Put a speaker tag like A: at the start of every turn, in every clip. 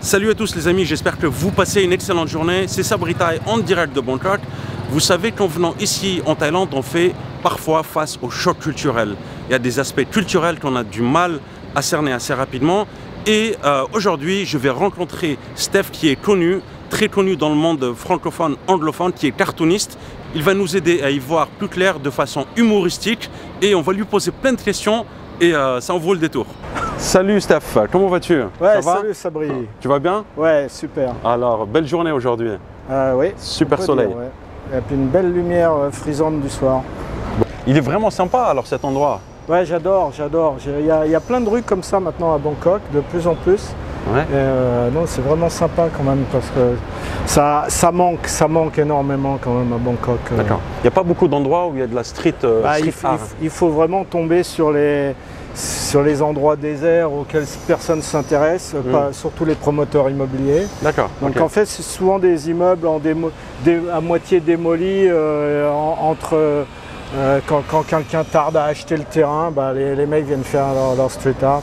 A: Salut à tous les amis, j'espère que vous passez une excellente journée. C'est Sabri Tai en direct de Bangkok. Vous savez qu'en venant ici en Thaïlande, on fait parfois face au choc culturel. Il y a des aspects culturels qu'on a du mal à cerner assez rapidement. Et aujourd'hui, je vais rencontrer Steph qui est connu, très connu dans le monde francophone, anglophone, qui est cartooniste. Il va nous aider à y voir plus clair de façon humoristique et on va lui poser plein de questions et ça en vaut le détour. Salut Steph, comment vas-tu?
B: Ouais,
A: ça va?
B: salut Sabri.
A: Tu vas bien?
B: Ouais, super.
A: Alors, belle journée aujourd'hui.
B: Oui.
A: Super soleil.
B: Dire, ouais. Et puis une belle lumière frisante du soir.
A: Il est vraiment sympa alors cet endroit.
B: Ouais, j'adore. Il y a plein de rues comme ça maintenant à Bangkok, de plus en plus.
A: Ouais.
B: Non, c'est vraiment sympa quand même parce que ça manque énormément quand même à Bangkok.
A: D'accord. Il n'y a pas beaucoup d'endroits où il y a de la street art.
B: Il faut vraiment tomber sur les endroits déserts auxquels personne ne s'intéresse, surtout les promoteurs immobiliers.
A: D'accord.
B: Donc en fait, c'est souvent des immeubles à moitié démolis quand quelqu'un tarde à acheter le terrain, les mecs viennent faire leur street art.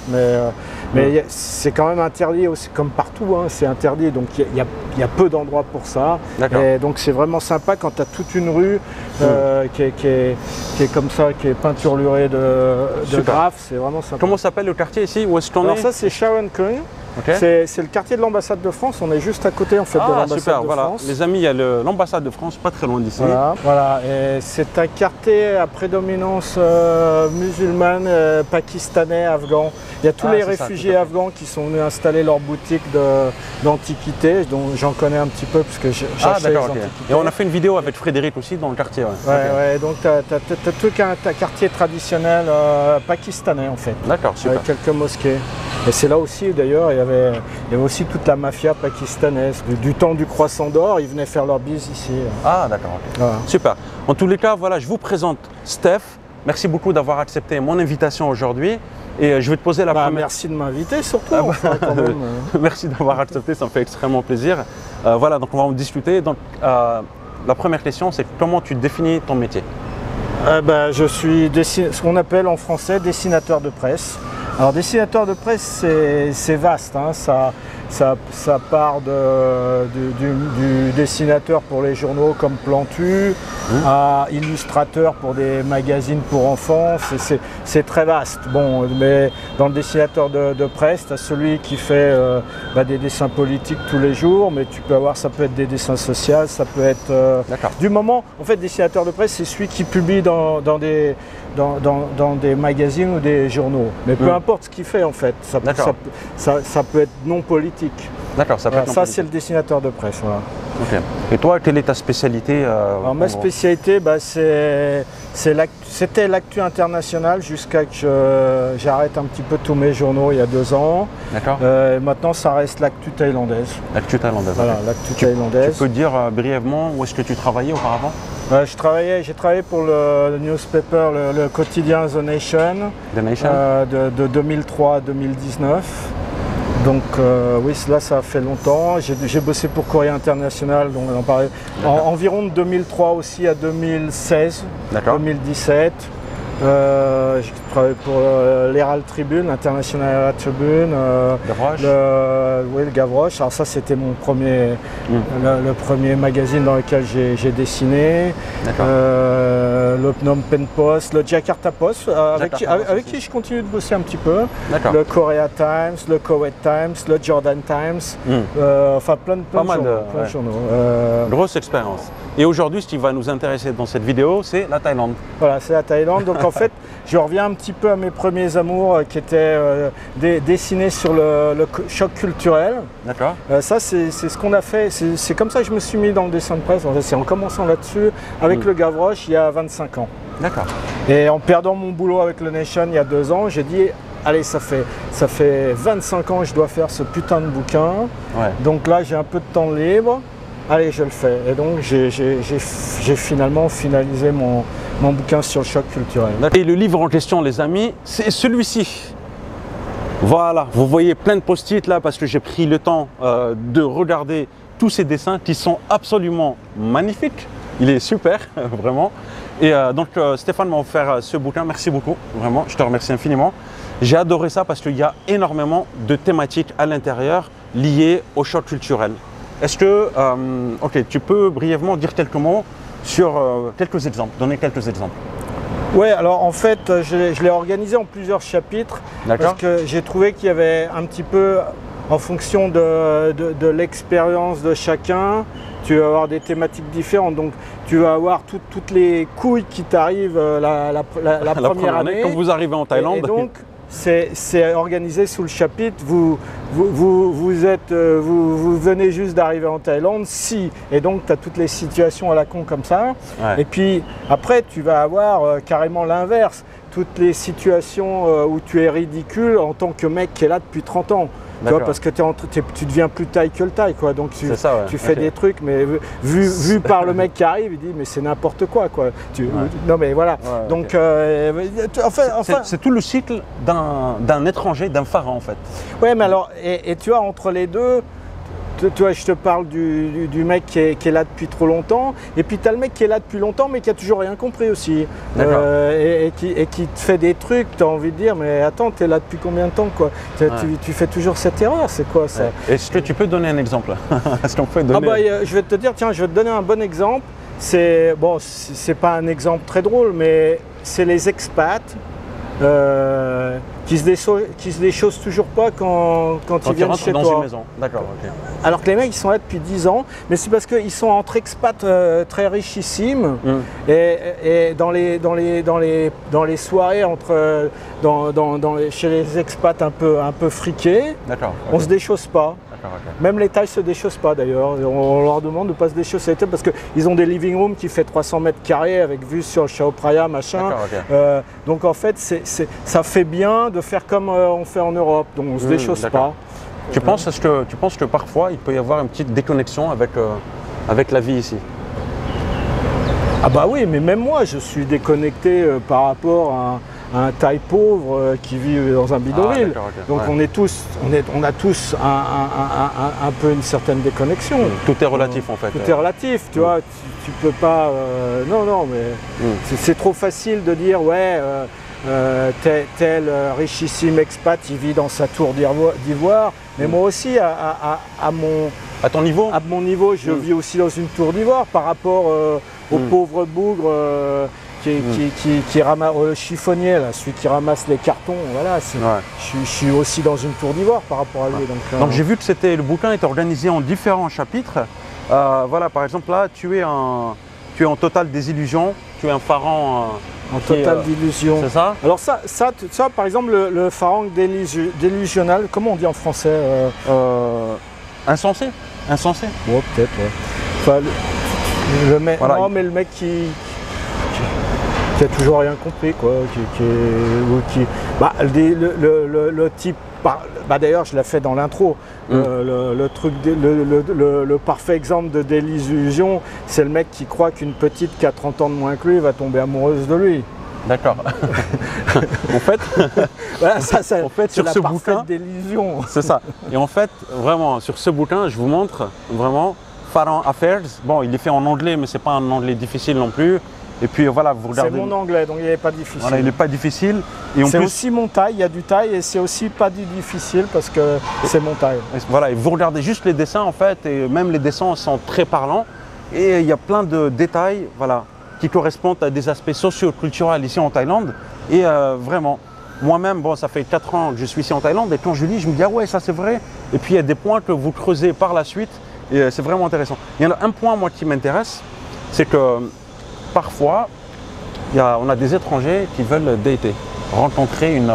B: Mais c'est quand même interdit aussi, comme partout, hein, c'est interdit. Donc il y a peu d'endroits pour ça. Et donc c'est vraiment sympa quand tu as toute une rue qui est comme ça, qui est peinturlurée de graphes. C'est vraiment sympa.
A: Comment s'appelle le quartier ici? Où est-ce qu'on est?
B: Alors ça, c'est Sharon Kung. Okay. C'est le quartier de l'ambassade de France, on est juste à côté en fait de l'ambassade de France.
A: Les amis, il y a l'ambassade de France, pas très loin d'ici.
B: Voilà. Et c'est un quartier à prédominance musulmane, pakistanais, afghan. Il y a tous les réfugiés afghans qui sont venus installer leur boutique d'antiquités, dont j'en connais un petit peu parce que j'achète les antiquités.
A: Et on a fait une vidéo avec Frédéric aussi dans le quartier.
B: Donc tu as tout un quartier traditionnel pakistanais en fait.
A: D'accord, super.
B: Avec quelques mosquées. Et c'est là aussi d'ailleurs, il y avait aussi toute la mafia pakistanaise. Du temps du croissant d'or, ils venaient faire leur bise ici.
A: Ah d'accord, voilà. Super. En tous les cas, voilà, je vous présente Steph. Merci beaucoup d'avoir accepté mon invitation aujourd'hui. Et je vais te poser la première...
B: Merci de m'inviter surtout. Quand même.
A: Merci d'avoir accepté, ça me fait extrêmement plaisir. Voilà, donc on va en discuter. Donc, la première question, c'est comment tu définis ton métier?
B: Je suis ce qu'on appelle en français dessinateur de presse. Alors dessinateur de presse, c'est vaste, hein. Ça part du dessinateur pour les journaux comme Plantu, à illustrateur pour des magazines pour enfants, c'est très vaste. Bon, mais dans le dessinateur de presse, tu as celui qui fait des dessins politiques tous les jours, mais ça peut être des dessins sociaux, ça peut être... du moment, en fait, dessinateur de presse, c'est celui qui publie dans des magazines ou des journaux. Mais peu importe ce qu'il fait en fait, ça peut être non politique.
A: D'accord, ça peut être non politique.
B: C'est le dessinateur de presse. Voilà.
A: Okay. Et toi, quelle est ta spécialité?
B: Alors, ma spécialité, c'était l'actu international jusqu'à que j'arrête un petit peu tous mes journaux il y a 2 ans.
A: D'accord.
B: Maintenant, ça reste l'actu thaïlandaise.
A: L'actu thaïlandaise.
B: Voilà, l'actu thaïlandaise.
A: Tu peux dire brièvement où est-ce que tu travaillais auparavant?
B: J'ai travaillé pour le newspaper, le quotidien The Nation, de 2003 à 2019. Donc oui, là ça fait longtemps. J'ai bossé pour Courrier International, donc on en parlait. Environ de 2003 aussi à 2016, 2017. J'ai travaillé pour l'Herald Tribune, l'International Herald Tribune, le Gavroche. Alors ça c'était mon premier, le premier magazine dans lequel j'ai dessiné. Le Phnom Penh Post, le Jakarta Post, avec qui je continue de bosser un petit peu. Le Korea Times, le Koweït Times, le Jordan Times, enfin plein de journaux.
A: Grosse expérience. Et aujourd'hui, ce qui va nous intéresser dans cette vidéo, c'est la Thaïlande.
B: Voilà, c'est la Thaïlande. Donc en fait, je reviens un petit peu à mes premiers amours qui étaient dessinés sur le choc culturel.
A: D'accord.
B: Ça, c'est ce qu'on a fait. C'est comme ça que je me suis mis dans le dessin de presse. C'est en commençant là-dessus avec le Gavroche il y a 25 ans.
A: D'accord.
B: Et en perdant mon boulot avec le Nation il y a 2 ans, j'ai dit allez, ça fait 25 ans que je dois faire ce putain de bouquin. Ouais. Donc là, j'ai un peu de temps libre. Allez, je le fais. Et donc, j'ai finalement finalisé mon bouquin sur le choc culturel.
A: Et le livre en question, les amis, c'est celui-ci. Voilà, vous voyez plein de post-it là parce que j'ai pris le temps de regarder tous ces dessins qui sont absolument magnifiques. Il est super, vraiment. Et donc, Stéphane m'a offert ce bouquin. Merci beaucoup, vraiment. Je te remercie infiniment. J'ai adoré ça parce qu'il y a énormément de thématiques à l'intérieur liées au choc culturel. Est-ce que, ok, tu peux brièvement dire quelques mots sur quelques exemples, donner quelques exemples?
B: Oui, alors en fait, je l'ai organisé en plusieurs chapitres parce que j'ai trouvé qu'il y avait un petit peu, en fonction de l'expérience de chacun, tu vas avoir des thématiques différentes. Donc tu vas avoir toutes les couilles qui t'arrivent la première année.
A: Quand vous arrivez en Thaïlande.
B: Et donc c'est organisé sous le chapitre. Vous venez juste d'arriver en Thaïlande, si. Et donc tu as toutes les situations à la con comme ça. Ouais. Et puis après tu vas avoir carrément l'inverse. Toutes les situations où tu es ridicule en tant que mec qui est là depuis 30 ans. Tu vois, parce que tu deviens plus taille que le taille, quoi. Donc tu fais des trucs, mais vu par le mec qui arrive, il dit mais c'est n'importe quoi, quoi. Non mais voilà. Ouais, donc enfin
A: c'est tout le cycle d'un étranger, d'un pharaon en fait.
B: Ouais, mais alors et tu vois, entre les deux. Tu vois, je te parle du mec qui est là depuis trop longtemps, et puis tu as le mec qui est là depuis longtemps mais qui a toujours rien compris aussi, et qui te fait des trucs, tu as envie de dire mais attends, tu es là depuis combien de temps, quoi? Tu fais toujours cette erreur, c'est quoi ça?
A: Est-ce que tu peux donner un exemple? Est-ce qu'on peut donner...
B: je vais te dire, tiens, je vais te donner un bon exemple. C'est bon, c'est pas un exemple très drôle, mais c'est les expats qui se déchaussent toujours pas quand ils viennent chez toi.
A: Dans une maison. D'accord, ok.
B: Alors que les mecs, ils sont là depuis 10 ans, mais c'est parce qu'ils sont entre expats très richissimes, et dans les soirées chez les expats un peu friqués, on se déchausse pas. Même les Thaïs se déchaussent pas d'ailleurs. On leur demande de ne pas se déchausser parce qu'ils ont des living rooms qui fait 300 mètres carrés avec vue sur le Chao Phraya, machin. Donc en fait, ça fait bien de faire comme on fait en Europe. Donc on ne se déchausse pas.
A: Tu penses que parfois il peut y avoir une petite déconnexion avec la vie ici?
B: Ah bah oui, mais même moi je suis déconnecté par rapport à un Thaï pauvre qui vit dans un bidonville. Donc on a tous un peu une certaine déconnexion.
A: Tout est relatif en fait.
B: Tout est relatif, tu vois. Tu peux pas. Non, mais c'est trop facile de dire ouais. Tel richissime expat, il vit dans sa tour d'ivoire. Mais moi aussi, à mon niveau, je vis aussi dans une tour d'ivoire par rapport au pauvre bougre qui ramasse le chiffonnier, là, celui qui ramasse les cartons. Voilà, je suis aussi dans une tour d'ivoire par rapport à lui.
A: Donc j'ai vu que le bouquin est organisé en différents chapitres. Voilà, par exemple là, tu es en totale désillusion, tu es un pharaon.
B: En totale d'illusion.
A: C'est ça?
B: Alors ça, par exemple, le pharaon délusionnal, comment on dit en français?
A: Insensé. Insensé.
B: Ouais, peut-être, ouais. Enfin, voilà. Non, mais le mec qui a toujours rien compris, quoi. Le type. D'ailleurs, je l'ai fait dans l'intro. Le parfait exemple de désillusion, c'est le mec qui croit qu'une petite qui a 30 ans de moins que lui va tomber amoureuse de lui.
A: D'accord. En fait,
B: voilà, ça,
A: en fait sur ce bouquin,
B: d'illusion.
A: C'est ça. Et en fait, vraiment, sur ce bouquin, je vous montre vraiment Pharaon Affairs. Bon, il est fait en anglais, mais c'est pas un anglais difficile non plus. Et puis voilà, vous regardez.
B: C'est mon anglais, donc il n'est pas difficile.
A: Voilà, il n'est pas difficile.
B: C'est aussi mon Thaï, il y a du Thaï et c'est aussi pas du difficile parce que c'est mon Thaï.
A: Voilà, et vous regardez juste les dessins en fait, et même les dessins sont très parlants. Et il y a plein de détails, voilà, qui correspondent à des aspects socio-culturels ici en Thaïlande. Et vraiment, moi-même, bon, ça fait 4 ans que je suis ici en Thaïlande, et quand je lis, je me dis, ah ouais, ça c'est vrai. Et puis il y a des points que vous creusez par la suite, et c'est vraiment intéressant. Il y en a un point, moi, qui m'intéresse, c'est que parfois, on a des étrangers qui veulent dater, rencontrer une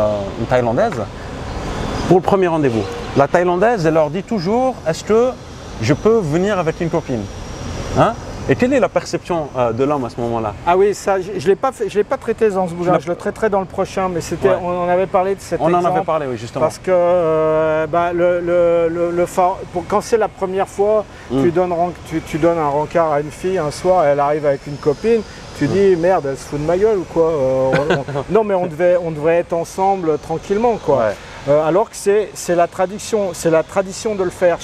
A: Thaïlandaise pour le premier rendez-vous. La Thaïlandaise, elle leur dit toujours, est-ce que je peux venir avec une copine, hein? Et quelle est la perception de l'homme à ce moment-là?
B: Ah oui, ça, je ne l'ai pas traité dans ce bouquin, je le traiterai dans le prochain, mais on en avait parlé de cet exemple.
A: On en avait parlé, oui, justement.
B: Parce que quand c'est la première fois, tu donnes un rencard à une fille un soir, elle arrive avec une copine, tu dis merde, elle se fout de ma gueule ou quoi? Non, mais on devrait être ensemble tranquillement, quoi. alors que c'est la tradition de le faire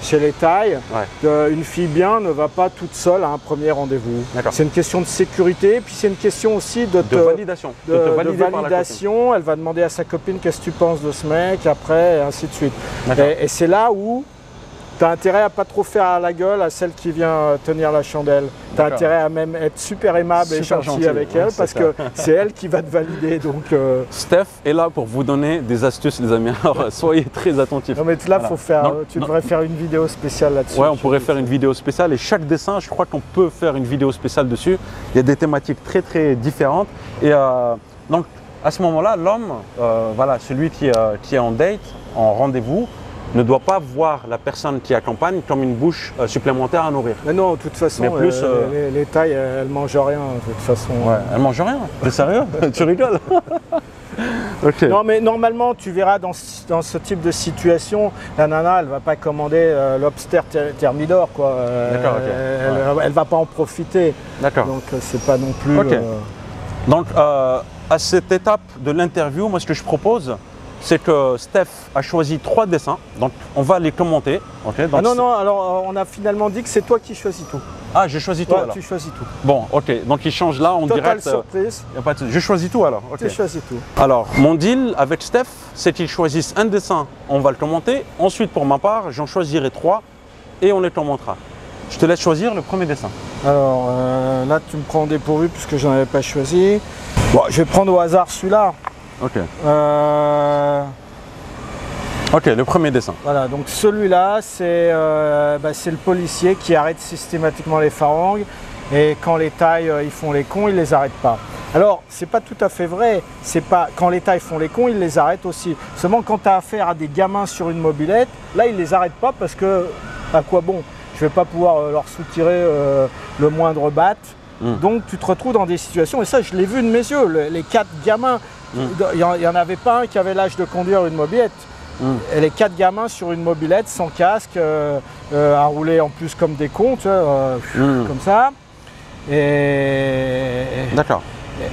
B: chez les Thaïs. Ouais. Une fille bien ne va pas toute seule à un premier rendez-vous. C'est une question de sécurité, puis c'est une question aussi de
A: validation.
B: De validation. Elle va demander à sa copine qu'est-ce que tu penses de ce mec, après, et ainsi de suite. Et c'est là où tu as intérêt à pas trop faire à la gueule à celle qui vient tenir la chandelle. Tu as intérêt à même être super aimable et gentil avec elle, parce que c'est elle qui va te valider. Donc,
A: Steph est là pour vous donner des astuces, les amis. Alors soyez très attentifs.
B: Non mais là, faut faire. Tu devrais faire une vidéo spéciale là-dessus.
A: Ouais, on pourrait faire une vidéo spéciale et chaque dessin, je crois qu'on peut faire une vidéo spéciale dessus. Il y a des thématiques très très différentes. Et donc à ce moment-là, l'homme, voilà, celui qui est en date, en rendez-vous, ne doit pas voir la personne qui accompagne comme une bouche supplémentaire à nourrir.
B: Mais non, de toute façon, les Thaïs, elles ne mangent rien, de toute façon.
A: Ouais, elles ne mangent rien. T'es sérieux? Tu rigoles? Okay.
B: Non, mais normalement, tu verras dans ce type de situation, la nana, elle ne va pas commander lobster thermidor, quoi. Elle ne va pas en profiter.
A: D'accord.
B: Donc, c'est pas non plus...
A: Donc, à cette étape de l'interview, moi, ce que je propose, c'est que Steph a choisi 3 dessins, donc on va les commenter. Donc
B: non, alors on a finalement dit que c'est toi qui choisis tout.
A: Ah, j'ai choisi tout alors.
B: Tu choisis tout.
A: Bon, ok, donc il change là en direct.
B: Surprise.
A: Y a pas de... Je choisis tout alors.
B: Tu choisis tout.
A: Alors, mon deal avec Steph, c'est qu'il choisisse un dessin, on va le commenter. Ensuite, pour ma part, j'en choisirai 3 et on les commentera. Je te laisse choisir le premier dessin.
B: Alors là, tu me prends au dépourvu puisque je n'en avais pas choisi. Bon, je vais prendre au hasard celui-là.
A: Ok. Ok, le premier dessin.
B: Voilà, donc celui-là, c'est le policier qui arrête systématiquement les farangs et quand les Thaïs ils font les cons, ils les arrêtent pas. Alors, c'est pas tout à fait vrai. C'est pas quand les Thaïs font les cons, ils les arrêtent aussi. Seulement quand tu as affaire à des gamins sur une mobilette, là ils les arrêtent pas parce que à quoi bon? Je vais pas pouvoir leur soutirer le moindre batte. Donc tu te retrouves dans des situations, et ça je l'ai vu de mes yeux, les 4 gamins. Il n'y en avait pas un qui avait l'âge de conduire une mobilette. Et les 4 gamins sur une mobilette sans casque, à rouler en plus comme des cons, tu vois, comme ça.
A: D'accord.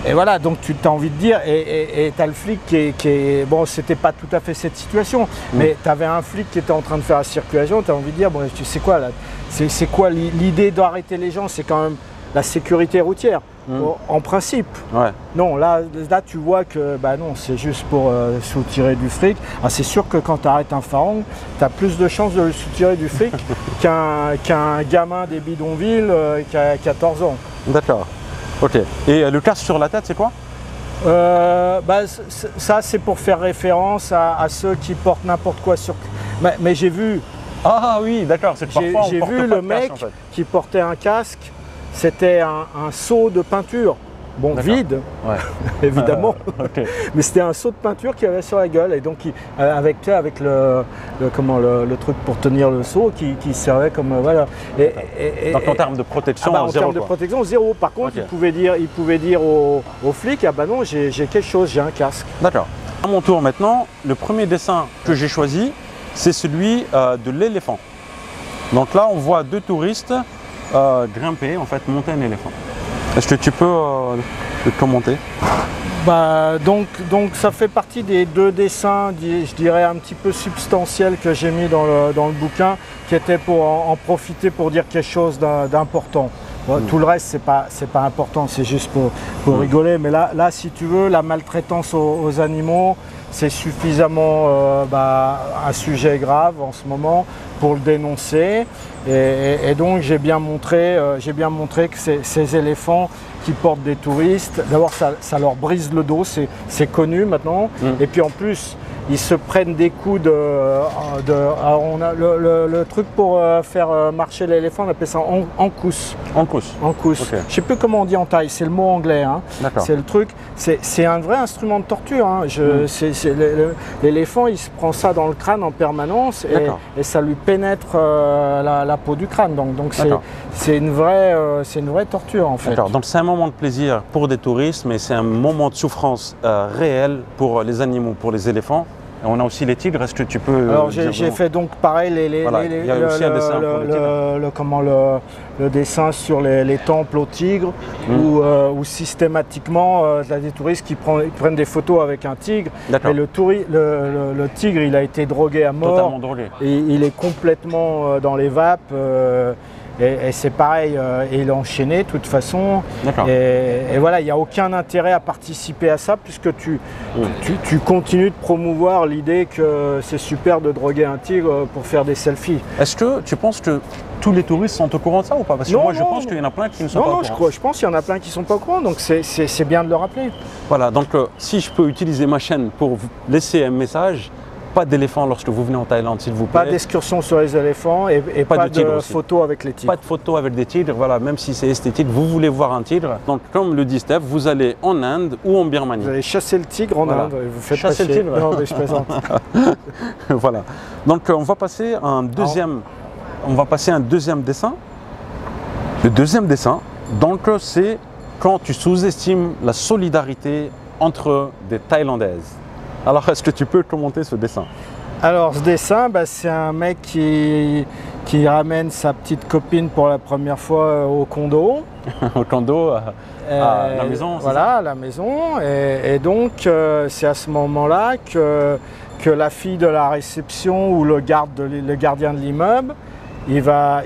B: Et voilà, donc tu as envie de dire, et tu as le flic qui est... Bon, c'était pas tout à fait cette situation, mais tu avais un flic qui était en train de faire la circulation, tu as envie de dire, bon, tu sais quoi, là, c'est quoi l'idée d'arrêter les gens? C'est quand même la sécurité routière. En principe, non, là tu vois que bah non, c'est juste pour soutirer du fric. Ah, c'est sûr que quand tu arrêtes un farang, tu as plus de chances de lui soutirer du fric qu'un gamin des bidonvilles qui a 14 ans.
A: D'accord, ok. Et le casque sur la tête, c'est quoi?
B: Ça, c'est pour faire référence à ceux qui portent n'importe quoi sur... Mais j'ai vu...
A: Ah oui, d'accord, c'est parfois
B: j'ai vu le mec en fait, qui portait un casque. C'était un seau de peinture, bon vide, évidemment, mais c'était un seau de peinture qu'il avait sur la gueule et donc avec le truc pour tenir le seau qui servait comme voilà.
A: Donc en termes de protection,
B: en termes de protection, zéro. Par contre, il pouvait dire aux flics, ah bah non, j'ai quelque chose, j'ai un casque.
A: D'accord. À mon tour maintenant, le premier dessin que j'ai choisi, c'est celui de l'éléphant. Donc là, on voit 2 touristes. Grimper, en fait, monter un éléphant. Est-ce que tu peux le commenter?
B: Donc ça fait partie des 2 dessins, je dirais un petit peu substantiels que j'ai mis dans le bouquin, qui étaient pour en profiter pour dire quelque chose d'important. Tout le reste, c'est pas important, c'est juste pour rigoler. Mais là, si tu veux, la maltraitance aux animaux, c'est suffisamment un sujet grave en ce moment pour le dénoncer. Et donc j'ai bien montré que ces éléphants qui portent des touristes, d'abord ça leur brise le dos, c'est connu maintenant. Et puis en plus, ils se prennent des coups alors on a le truc pour faire marcher l'éléphant, on appelle ça encousse.
A: Encousse.
B: Okay. Je sais plus comment on dit en Thaï, c'est le mot anglais. Hein. C'est le truc, c'est un vrai instrument de torture. Hein. L'éléphant, il se prend ça dans le crâne en permanence et ça lui pénètre la peau du crâne. Donc c'est une vraie torture en fait.
A: Donc c'est un moment de plaisir pour des touristes, mais c'est un moment de souffrance réelle pour les animaux, pour les éléphants. On a aussi les tigres, est-ce que tu peux...
B: Alors j'ai fait donc pareil,
A: il y a aussi un dessin pour les tigres.
B: Le dessin sur les temples aux tigres, où systématiquement, il y a des touristes qui prennent des photos avec un tigre, et le tigre il a été drogué à mort,
A: totalement drogué.
B: Et il est complètement dans les vapes. Et c'est pareil, et il est enchaîné de toute façon. Et voilà, il n'y a aucun intérêt à participer à ça puisque tu continues de promouvoir l'idée que c'est super de droguer un tigre pour faire des selfies.
A: Est-ce que tu penses que tous les touristes sont au courant de ça ou pas? Parce que moi je pense qu'il y en a plein qui ne sont pas au courant.
B: Je pense qu'il y en a plein qui ne sont pas au courant, donc c'est bien de le rappeler.
A: Voilà, donc si je peux utiliser ma chaîne pour vous laisser un message, pas d'éléphants lorsque vous venez en Thaïlande, s'il vous plaît.
B: Pas d'excursion sur les éléphants et pas de photos avec les tigres.
A: Pas de photos avec des tigres, voilà, même si c'est esthétique, vous voulez voir un tigre. Donc, comme le dit Steph, vous allez en Inde ou en Birmanie.
B: Vous allez chasser le tigre en Inde. Vous faites
A: chasser le tigre.
B: Non, mais je plaisante.
A: Voilà. Donc, on va passer à un deuxième. On va passer à un deuxième dessin. Le deuxième dessin, donc, c'est quand tu sous-estimes la solidarité entre des Thaïlandaises. Alors, est-ce que tu peux commenter ce dessin?
B: Alors, ce dessin, c'est un mec qui ramène sa petite copine pour la première fois au condo.
A: Au condo, à la maison.
B: Voilà, à la maison. Et donc, c'est à ce moment-là que la fille de la réception ou le gardien de l'immeuble, il va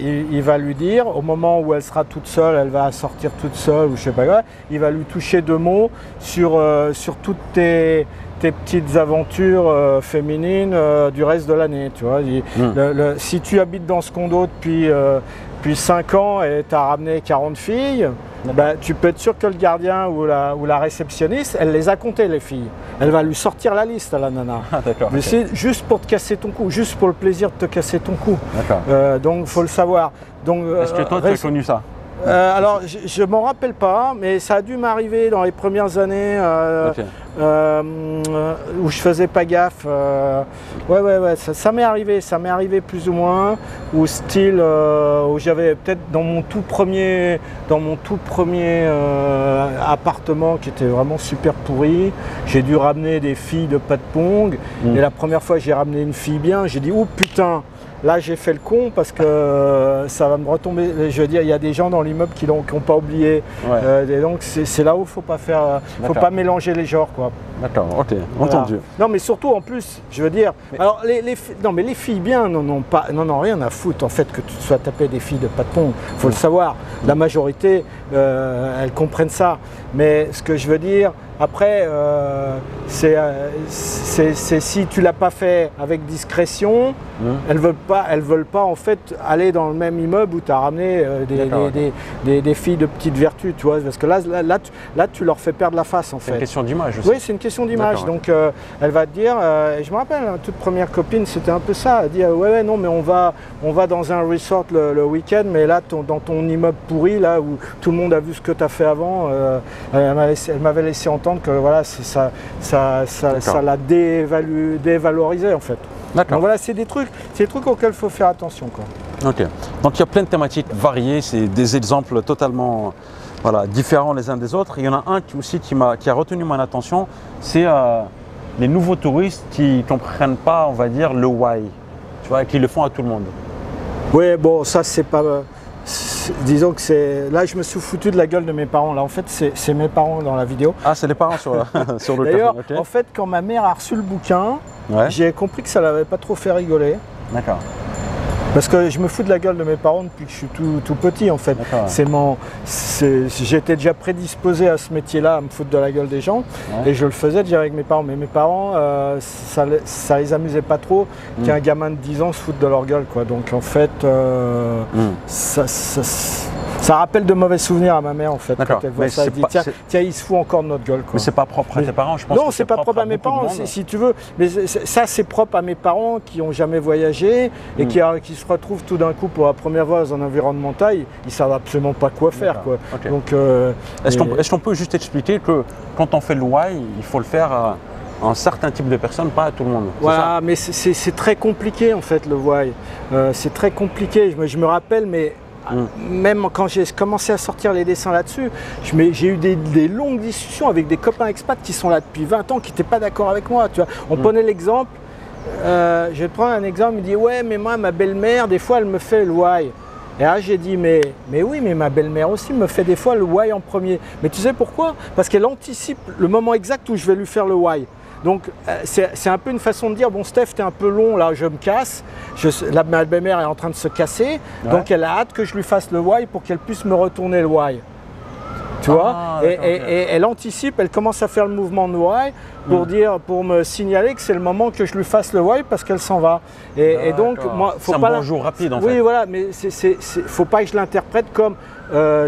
B: lui dire, au moment où elle sera toute seule, elle va sortir toute seule ou je sais pas quoi, il va lui toucher 2 mots sur toutes tes petites aventures féminines du reste de l'année, tu vois. Si tu habites dans ce condo depuis 5 ans et tu as ramené 40 filles, tu peux être sûr que le gardien ou la réceptionniste, elle les a comptées, les filles. Elle va lui sortir la liste à la nana. Mais c'est juste pour te casser ton cou, juste pour le plaisir de te casser ton cou. Donc il faut le savoir.
A: Est-ce que toi tu as connu ça?
B: Alors, je m'en rappelle pas, mais ça a dû m'arriver dans les premières années où je faisais pas gaffe. Ouais, ça m'est arrivé plus ou moins. Ou style, où j'avais peut-être dans mon tout premier appartement qui était vraiment super pourri, j'ai dû ramener des filles de patpong. Et la première fois que j'ai ramené une fille bien, j'ai dit oh putain. Là, j'ai fait le con parce que ça va me retomber. Je veux dire, il y a des gens dans l'immeuble qui n'ont pas oublié. Et donc, c'est là où il ne faut pas faire, faut pas mélanger les genres, quoi.
A: D'accord, ok, entendu.
B: Non, mais surtout, en plus, je veux dire, alors, les filles bien n'en ont rien à foutre, en fait, que tu sois tapé des filles de patpong. Il faut le savoir. La majorité, elles comprennent ça. Mais ce que je veux dire, après, c'est si tu ne l'as pas fait avec discrétion, elles veulent pas en fait aller dans le même immeuble où tu as ramené des filles de petite vertu, tu vois, parce que là tu leur fais perdre la face en fait.
A: C'est une question d'image aussi.
B: Oui, c'est une question d'image. Donc elle va te dire, et je me rappelle, ma toute première copine, c'était un peu ça, elle dit ouais non mais on va dans un resort le week-end, mais là dans ton immeuble pourri, là où tout le monde a vu ce que tu as fait avant, elle m'avait laissé entendre que voilà, ça l'a dévalorisé en fait. Donc voilà, c'est des trucs auxquels il faut faire attention, quoi.
A: Ok. Donc il y a plein de thématiques variées, c'est des exemples totalement différents les uns des autres. Il y en a un qui a retenu mon attention, c'est les nouveaux touristes qui ne comprennent pas, on va dire, le why, tu vois, qui le font à tout le monde.
B: Oui, bon, ça c'est pas... Disons que c'est... Là, je me suis foutu de la gueule de mes parents. Là, en fait, c'est mes parents dans la vidéo.
A: Ah, c'est les parents sur le
B: D'ailleurs, en fait, quand ma mère a reçu le bouquin, j'ai compris que ça ne l'avait pas trop fait rigoler.
A: D'accord.
B: Parce que je me fous de la gueule de mes parents depuis que je suis tout petit, en fait. J'étais déjà prédisposé à ce métier-là, à me foutre de la gueule des gens. Et je le faisais déjà avec mes parents. Mais mes parents, ça les amusait pas trop qu'un gamin de 10 ans se foute de leur gueule, quoi. Donc, en fait, ça rappelle de mauvais souvenirs à ma mère, en fait. Quand elle voit ça, elle dit tiens, il se fout encore de notre gueule, quoi.
A: Mais c'est pas propre à tes parents, je pense.
B: Non, c'est pas propre à mes parents, si tu veux. Mais ça, c'est propre à mes parents qui n'ont jamais voyagé et qui se retrouvent tout d'un coup pour la première fois dans un environnement thaï. Ils savent absolument pas quoi faire, quoi. Donc,
A: est-ce qu'on peut juste expliquer que quand on fait le why, il faut le faire à un certain type de personnes, pas à tout le monde?
B: Voilà, mais c'est très compliqué, en fait, le why. C'est très compliqué. Je me rappelle, mais... Même quand j'ai commencé à sortir les dessins là-dessus, j'ai eu des longues discussions avec des copains expats qui sont là depuis 20 ans, qui n'étaient pas d'accord avec moi. Tu vois. On prenait l'exemple je vais te prendre un exemple, il me dit ouais mais moi ma belle-mère des fois elle me fait le why. Et là j'ai dit mais oui mais ma belle-mère aussi me fait des fois le why en premier. Mais tu sais pourquoi? Parce qu'elle anticipe le moment exact où je vais lui faire le why. Donc c'est un peu une façon de dire bon Steph t'es un peu long là je me casse, ma belle-mère est en train de se casser, donc elle a hâte que je lui fasse le why pour qu'elle puisse me retourner le why. Tu vois, et elle anticipe, elle commence à faire le mouvement de why pour me signaler que c'est le moment que je lui fasse le why parce qu'elle s'en va. Et donc, moi,
A: faut pas un bonjour rapide en fait.
B: Oui, voilà, mais faut pas que je l'interprète comme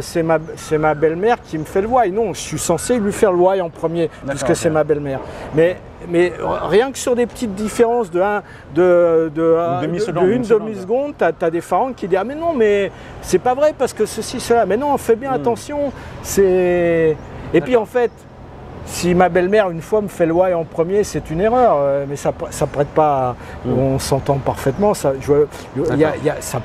B: c'est ma belle-mère qui me fait le why. Non, je suis censé lui faire le why en premier puisque c'est ma belle-mère. Mais rien que sur des petites différences une demi-seconde, tu as des parents qui disent ah mais non mais c'est pas vrai parce que ceci, cela. Mais non, fais bien attention. Et puis en fait, si ma belle-mère une fois me fait le why en premier, c'est une erreur. Mais ça prête pas. On s'entend parfaitement. Ça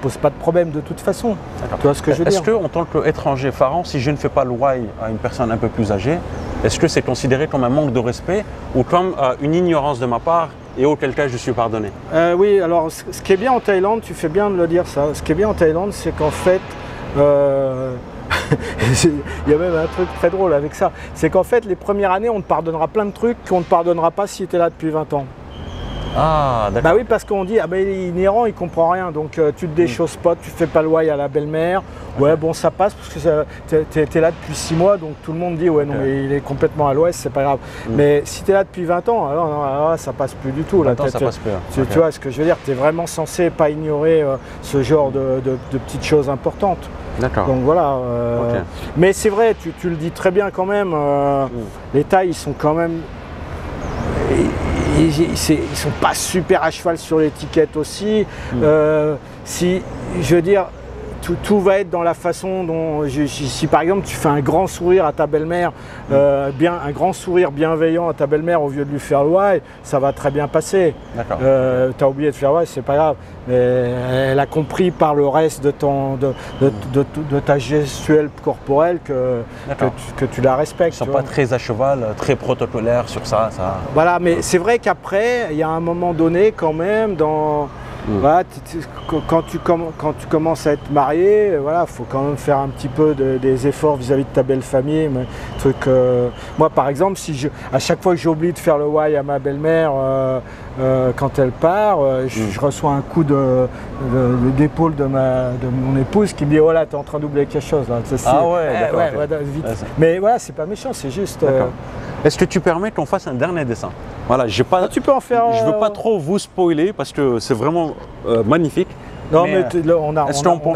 B: pose pas de problème de toute façon. Tu vois ce que je veux dire?
A: Est-ce qu'en tant qu'étranger parent, si je ne fais pas le why à une personne un peu plus âgée, est-ce que c'est considéré comme un manque de respect ou comme une ignorance de ma part et auquel cas je suis pardonné?
B: Oui, alors ce qui est bien en Thaïlande, tu fais bien de le dire ça, ce qui est bien en Thaïlande, c'est qu'en fait, il y a même un truc très drôle avec ça, c'est qu'en fait les premières années on te pardonnera plein de trucs qu'on ne te pardonnera pas si tu es là depuis 20 ans.
A: Ah, d'accord.
B: Bah oui, parce qu'on dit, ah ben il est inhérent, il comprend rien, donc tu te déchausses pas, tu fais pas le why à la belle-mère. Ouais, bon, ça passe parce que tu es là depuis 6 mois, donc tout le monde dit, ouais, non, mais il est complètement à l'ouest, c'est pas grave. Mais si tu es là depuis 20 ans, alors, non, ça passe plus du tout. Là,
A: ça passe plus.
B: Tu vois ce que je veux dire, tu es vraiment censé pas ignorer ce genre de petites choses importantes.
A: D'accord.
B: Donc voilà. Mais c'est vrai, tu le dis très bien quand même, les Thaïs, ils sont quand même. Ils sont pas super à cheval sur l'étiquette aussi. Si, je veux dire, tout va être dans la façon dont, si par exemple tu fais un grand sourire à ta belle-mère, un grand sourire bienveillant à ta belle-mère au lieu de lui faire le why, ça va très bien passer. Tu as oublié de faire le why, c'est pas grave. Mais elle a compris par le reste de ta gestuelle corporelle que tu la respectes.
A: Ils ne sont pas très à cheval, très protocolaires sur ça.
B: Voilà, mais c'est vrai qu'après, il y a un moment donné quand même dans... Voilà, quand tu commences à être marié, voilà, faut quand même faire un petit peu des efforts vis-à-vis de ta belle famille. Moi, par exemple, à chaque fois que j'ai oublié de faire le why à ma belle-mère quand elle part, je reçois un coup d'épaule de mon épouse qui me dit « Oh là, tu es en train d'oublier quelque chose. » vite. Mais voilà, c'est pas méchant, c'est juste...
A: Est-ce que tu permets qu'on fasse un dernier dessin? Voilà,
B: tu peux en faire.
A: Je ne veux pas trop vous spoiler parce que c'est vraiment magnifique.
B: Non, mais on a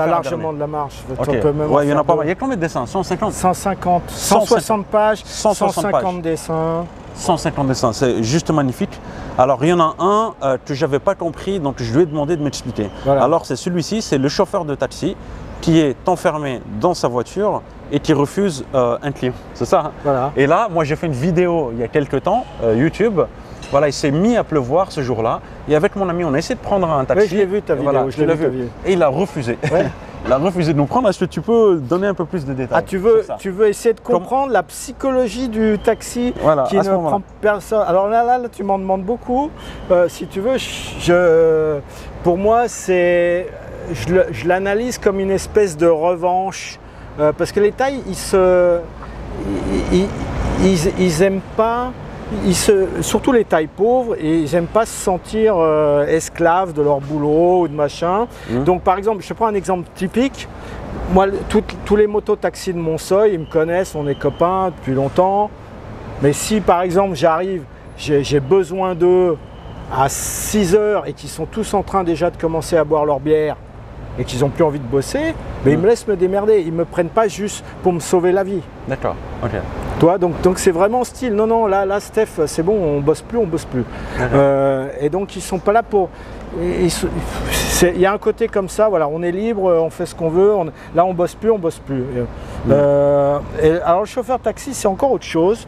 B: largement de la marge.
A: Il y en a pas mal. Il y a combien de dessins? 150?
B: 150. 160 pages, 150 dessins.
A: 150 dessins, c'est juste magnifique. Alors, il y en a un que je n'avais pas compris, donc je lui ai demandé de m'expliquer. Voilà. Alors, c'est celui-ci, c'est le chauffeur de taxi qui est enfermé dans sa voiture et qui refuse un client. C'est ça, hein?
B: Voilà.
A: Et là, moi, j'ai fait une vidéo il y a quelques temps, YouTube. Voilà, il s'est mis à pleuvoir ce jour-là. Et avec mon ami, on a essayé de prendre un taxi.
B: Oui, je l'ai vu ta vidéo. Voilà, je l'ai vu.
A: Et il a refusé. Ouais. Il a refusé de nous prendre. Est-ce que tu peux donner un peu plus de détails?
B: Ah, tu veux essayer de comprendre la psychologie du taxi qui ne prend personne. Alors là, tu m'en demandes beaucoup. Si tu veux, pour moi, je l'analyse comme une espèce de revanche. Parce que les Thaïs, ils aiment pas. Surtout les Thaïs pauvres, et ils n'aiment pas se sentir esclaves de leur boulot ou de machin. Donc par exemple, je te prends un exemple typique. Moi, tous les motos-taxis de Montseuil, ils me connaissent, on est copains depuis longtemps. Mais si par exemple j'arrive, j'ai besoin d'eux à 6 h et qu'ils sont tous en train déjà de commencer à boire leur bière et qu'ils n'ont plus envie de bosser, mais ils me laissent me démerder. Ils ne me prennent pas juste pour me sauver la vie. D'accord, ok. Toi, donc c'est vraiment style, non, là Steph, c'est bon, on bosse plus. Et donc ils sont pas là pour... Il y a un côté comme ça, voilà, on est libre, on fait ce qu'on veut, là on bosse plus. Alors le chauffeur taxi, c'est encore autre chose.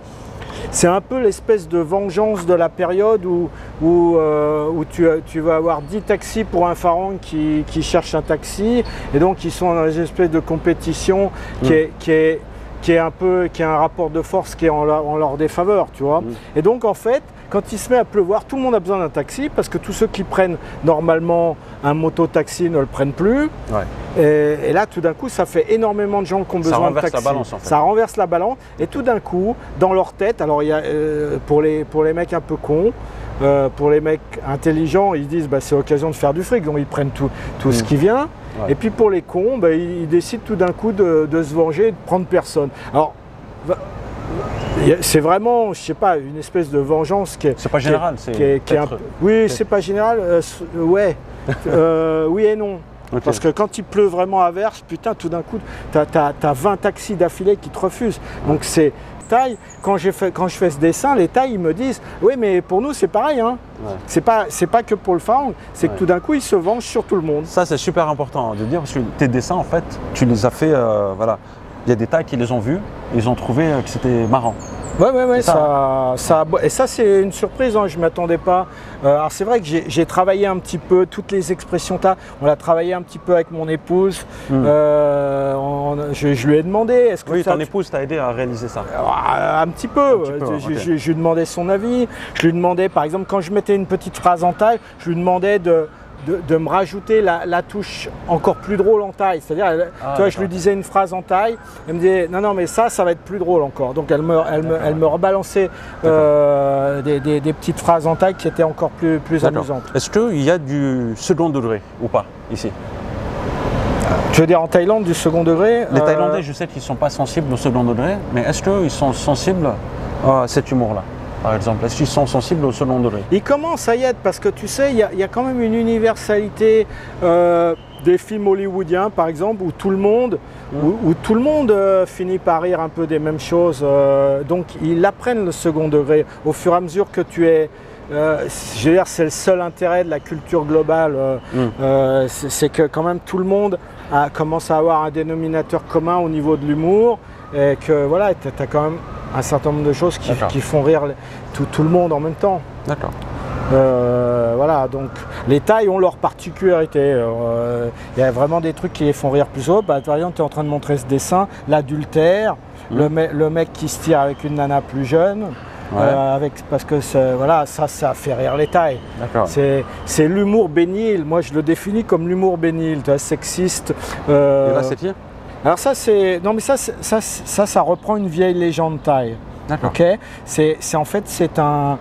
B: C'est un peu l'espèce de vengeance de la période où tu vas avoir 10 taxis pour un pharaon qui cherche un taxi, et donc ils sont dans une espèce de compétition qui est un rapport de force qui est en leur défaveur, tu vois. Et donc en fait, quand il se met à pleuvoir, tout le monde a besoin d'un taxi parce que tous ceux qui prennent normalement un moto-taxi ne le prennent plus. Et là, tout d'un coup, ça fait énormément de gens qui ont besoin de taxi.
A: Ça renverse la balance, en fait.
B: Ça renverse la balance. Et tout d'un coup, dans leur tête, alors il y a, pour les mecs un peu cons, pour les mecs intelligents, ils disent bah, c'est l'occasion de faire du fric, donc ils prennent tout ce qui vient. Et puis pour les cons, bah, ils décident tout d'un coup de se venger et de prendre personne. Alors, c'est vraiment, je sais pas, une espèce de vengeance qui est...
A: C'est pas général,
B: oui, c'est pas général, ouais. Oui et non. Parce que quand il pleut vraiment à verse, putain, tout d'un coup, t'as 20 taxis d'affilée qui te refusent. Donc c'est taille. Quand je fais ce dessin, les tailles, ils me disent, oui, mais pour nous, c'est pareil. Hein. C'est pas que pour le pharaon, c'est que tout d'un coup, ils se vengent sur tout le monde.
A: Ça, c'est super important de dire, parce que tes dessins, en fait, tu les as fait, voilà. Il y a des tailles qui les ont vus, ils ont trouvé que c'était marrant.
B: Ouais, et ça c'est une surprise, hein, je ne m'attendais pas. Alors c'est vrai que j'ai travaillé un petit peu toutes les expressions, on l'a travaillé un petit peu avec mon épouse. Je lui ai demandé, est-ce que
A: oui, ton épouse t'a aidé à réaliser ça?
B: Un petit peu, je lui demandais son avis. Je lui demandais, par exemple, quand je mettais une petite phrase en taille, je lui demandais de me rajouter la touche encore plus drôle en taille. C'est-à-dire, tu vois, je lui disais une phrase en taille, elle me disait non, mais ça va être plus drôle encore. Donc elle me rebalançait des petites phrases en taille qui étaient encore plus amusantes.
A: Est-ce qu'il y a du second degré ou pas ici?
B: Tu veux dire en Thaïlande du second degré?
A: Les Thaïlandais, je sais qu'ils ne sont pas sensibles au second degré, mais est-ce qu'ils sont sensibles à cet humour-là? Par exemple, est-ce qu'ils sont sensibles au second degré?
B: Ils commencent à y être parce que tu sais, il y a quand même une universalité des films hollywoodiens, par exemple, où tout le monde, finit par rire un peu des mêmes choses. Donc, ils apprennent le second degré au fur et à mesure que tu es. Je veux dire, c'est le seul intérêt de la culture globale. C'est que quand même tout le monde commence à avoir un dénominateur commun au niveau de l'humour et que voilà, tu as quand même un certain nombre de choses qui font rire tout le monde en même temps.
A: D'accord.
B: Voilà, donc les tailles ont leur particularité. Il y a vraiment des trucs qui les font rire plus haut. Bah, par exemple, tu es en train de montrer ce dessin, l'adultère, le mec qui se tire avec une nana plus jeune. Parce que voilà, ça fait rire les tailles. C'est l'humour bénil. Moi, je le définis comme l'humour bénil, sexiste.
A: Et là, c'est qui?
B: Alors ça, non, mais ça reprend une vieille légende thaï. Okay, en fait c'est un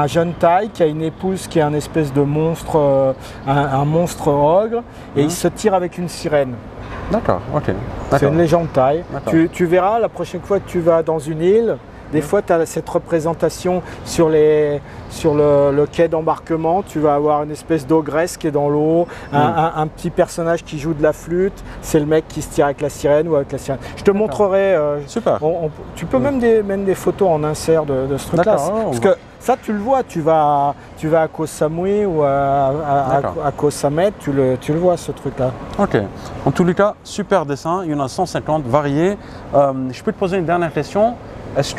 B: jeune Thaï qui a une épouse qui est un espèce de monstre, un monstre ogre, et il se tire avec une sirène.
A: D'accord, ok.
B: C'est une légende Thaï. Tu verras la prochaine fois que tu vas dans une île. Des fois, tu as cette représentation sur le quai d'embarquement. Tu vas avoir une espèce d'ogresse qui est dans l'eau, un petit personnage qui joue de la flûte. C'est le mec qui se tire avec la sirène ou avec la sirène. Je te montrerai.
A: Super.
B: Tu peux même des photos en insert de ce truc-là. Parce que ça, tu le vois. Tu vas à Koh Samui ou à Koh Samet, tu le vois, ce truc-là.
A: Ok. En tous les cas, super dessin. Il y en a 150 variés. Je peux te poser une dernière question. Est-ce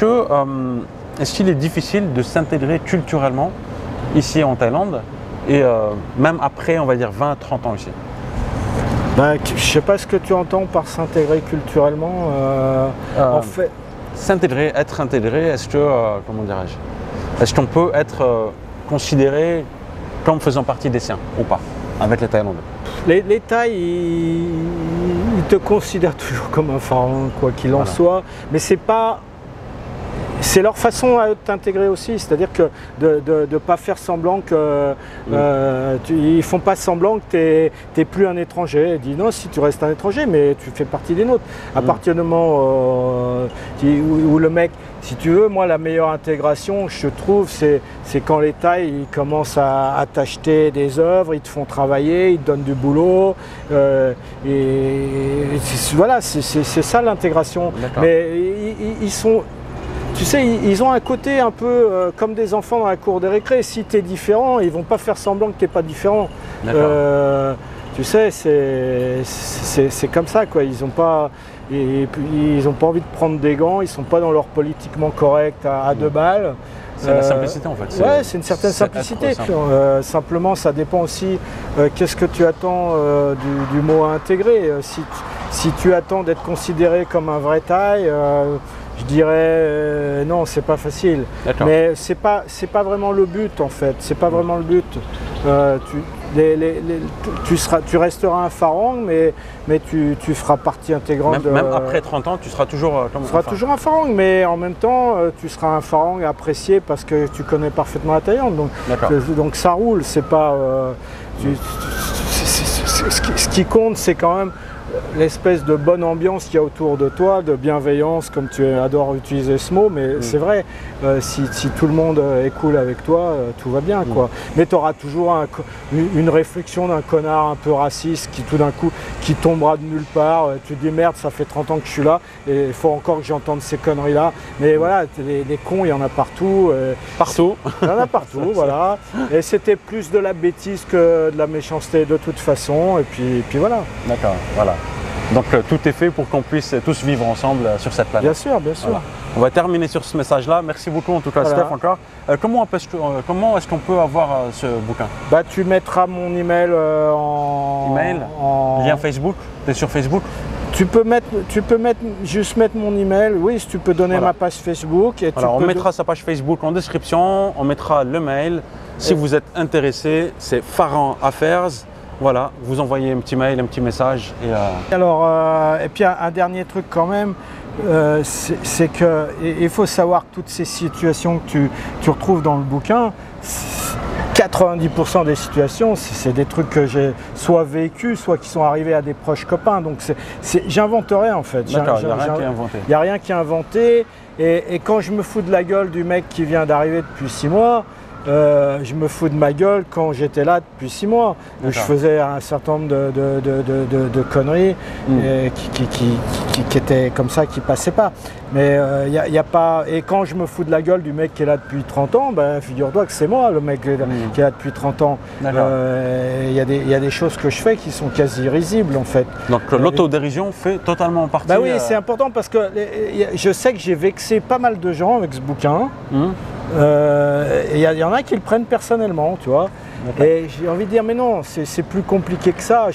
A: qu'il est difficile de s'intégrer culturellement ici en Thaïlande et même après, on va dire 20-30 ans ici?
B: Je ne sais pas ce que tu entends par s'intégrer culturellement. En fait,
A: s'intégrer, être intégré, est-ce que, comment dirais-je, est-ce qu'on peut être considéré comme faisant partie des siens ou pas avec les Thaïlandais?
B: Les Thaïs, ils te considèrent toujours comme un pharaon, quoi qu'il en soit, mais c'est leur façon à t'intégrer aussi, c'est-à-dire que de ne pas faire semblant que... ils ne font pas semblant que tu n'es plus un étranger. Ils disent non, si tu restes un étranger, mais tu fais partie des nôtres. À partir du moment où le mec... Si tu veux, moi, la meilleure intégration, je trouve, c'est quand les Thaïs ils commencent à t'acheter des œuvres, ils te font travailler, ils te donnent du boulot. Voilà, c'est ça l'intégration. Mais ils sont... Tu sais, ils ont un côté un peu comme des enfants dans la cour des récré. Si tu es différent, ils ne vont pas faire semblant que tu n'es pas différent. Tu sais, c'est comme ça, quoi. Ils n'ont pas envie de prendre des gants, ils ne sont pas dans leur politiquement correct à 2 balles.
A: C'est la simplicité en fait.
B: Ouais, c'est une certaine simplicité. Simplement, ça dépend aussi qu'est-ce que tu attends du mot intégrer. Si tu attends d'être considéré comme un vrai Thaï, je dirais non, c'est pas facile. Mais c'est pas vraiment le but en fait. C'est pas vraiment le but. Tu resteras un pharaon, mais tu feras partie intégrante.
A: Même après 30 ans, tu seras toujours.
B: Tu seras toujours un pharaon, mais en même temps, tu seras un pharaon apprécié parce que tu connais parfaitement la Thaïlande. Donc ça roule. C'est pas. Ce qui compte, c'est quand même l'espèce de bonne ambiance qu'il y a autour de toi, de bienveillance, comme tu adores utiliser ce mot, mais c'est vrai, si tout le monde est cool avec toi, tout va bien, quoi. Mais tu auras toujours une réflexion d'un connard un peu raciste qui tout d'un coup, qui tombera de nulle part, tu te dis merde, ça fait 30 ans que je suis là, et il faut encore que j'entende ces conneries-là. Mais voilà, les cons, il y en a partout.
A: Partout.
B: Il y en a partout, voilà. Et c'était plus de la bêtise que de la méchanceté de toute façon, et puis voilà.
A: D'accord, voilà. Donc tout est fait pour qu'on puisse tous vivre ensemble sur cette planète.
B: Bien sûr, bien sûr.
A: Voilà. On va terminer sur ce message-là. Merci beaucoup en tout cas, Steph, encore. Comment est-ce qu'on peut avoir ce bouquin?
B: Tu mettras mon email
A: lien Facebook. Tu es sur Facebook?
B: Tu peux juste mettre mon email, oui, si tu peux donner ma page Facebook. Et
A: on mettra sa page Facebook en description, on mettra le mail. Si vous êtes intéressé, c'est Pharaon Affairs. Voilà, vous envoyez un petit mail, un petit message.
B: Alors, et puis un dernier truc quand même, c'est qu'il faut savoir que toutes ces situations que tu retrouves dans le bouquin, 90% des situations, c'est des trucs que j'ai soit vécu, soit qui sont arrivés à des proches copains. Donc j'invente rien en fait.
A: D'accord, il n'y a rien qui est inventé.
B: Il n'y a rien qui est inventé. Et quand je me fous de la gueule du mec qui vient d'arriver depuis 6 mois, je me fous de ma gueule quand j'étais là depuis 6 mois. Je faisais un certain nombre de conneries qui étaient comme ça, qui passaient pas. Mais y a pas. Et quand je me fous de la gueule du mec qui est là depuis 30 ans, figure-toi que c'est moi le mec qui est là depuis 30 ans. Il y a des choses que je fais qui sont quasi risibles en fait.
A: Donc l'autodérision fait totalement partie.
B: Oui, c'est important parce que je sais que j'ai vexé pas mal de gens avec ce bouquin. Il y en a qui le prennent personnellement, tu vois. Et j'ai envie de dire, mais non, c'est plus compliqué que ça.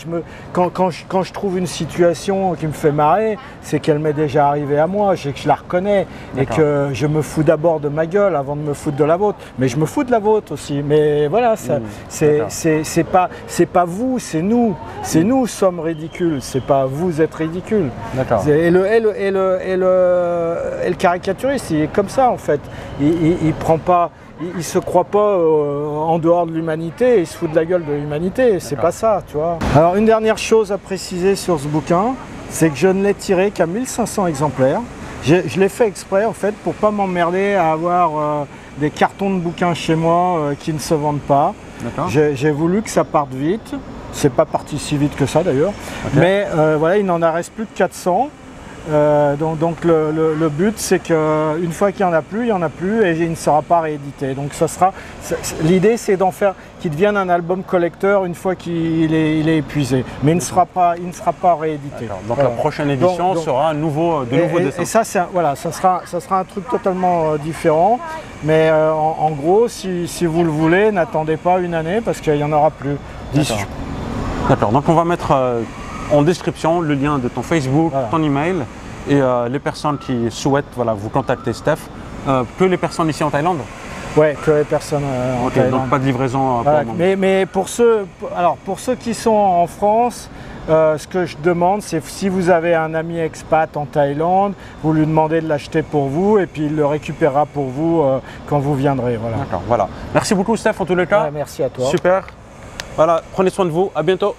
B: Quand je trouve une situation qui me fait marrer, c'est qu'elle m'est déjà arrivée à moi, que je la reconnais et que je me fous d'abord de ma gueule avant de me foutre de la vôtre. Mais je me fous de la vôtre aussi. Mais voilà, c'est pas vous, c'est nous. C'est nous sommes ridicules, c'est pas vous êtes ridicules. Et le caricaturiste, il est comme ça en fait. Il prend pas. Il se croit pas en dehors de l'humanité, il se fout de la gueule de l'humanité, c'est pas ça, tu vois. Alors une dernière chose à préciser sur ce bouquin, c'est que je ne l'ai tiré qu'à 1500 exemplaires. Je l'ai fait exprès en fait pour pas m'emmerder à avoir des cartons de bouquins chez moi qui ne se vendent pas. J'ai voulu que ça parte vite, c'est pas parti si vite que ça d'ailleurs, mais voilà, il n'en reste plus de 400. Donc le but c'est qu'une fois qu'il n'y en a plus, il n'y en a plus et il ne sera pas réédité. Donc l'idée c'est d'en faire qu'il devienne un album collector une fois qu'il est épuisé. Mais il ne sera pas réédité.
A: Donc la prochaine édition sera de nouveaux dessins.
B: Et ça, ça sera un truc totalement différent. Mais en gros, si vous le voulez, n'attendez pas une année parce qu'il n'y en aura plus d'issue.
A: D'accord, donc on va mettre en description le lien de ton Facebook, ton email et les personnes qui souhaitent vous contacter, Steph. Que les personnes ici en Thaïlande?
B: Oui, que les personnes en Thaïlande.
A: Donc pas de livraison pour le moment.
B: Mais pour ceux qui sont en France, ce que je demande, c'est si vous avez un ami expat en Thaïlande, vous lui demandez de l'acheter pour vous et puis il le récupérera pour vous quand vous viendrez.
A: D'accord, voilà. Merci beaucoup, Steph, en tous les cas.
B: Merci à toi.
A: Super. Voilà, prenez soin de vous. À bientôt.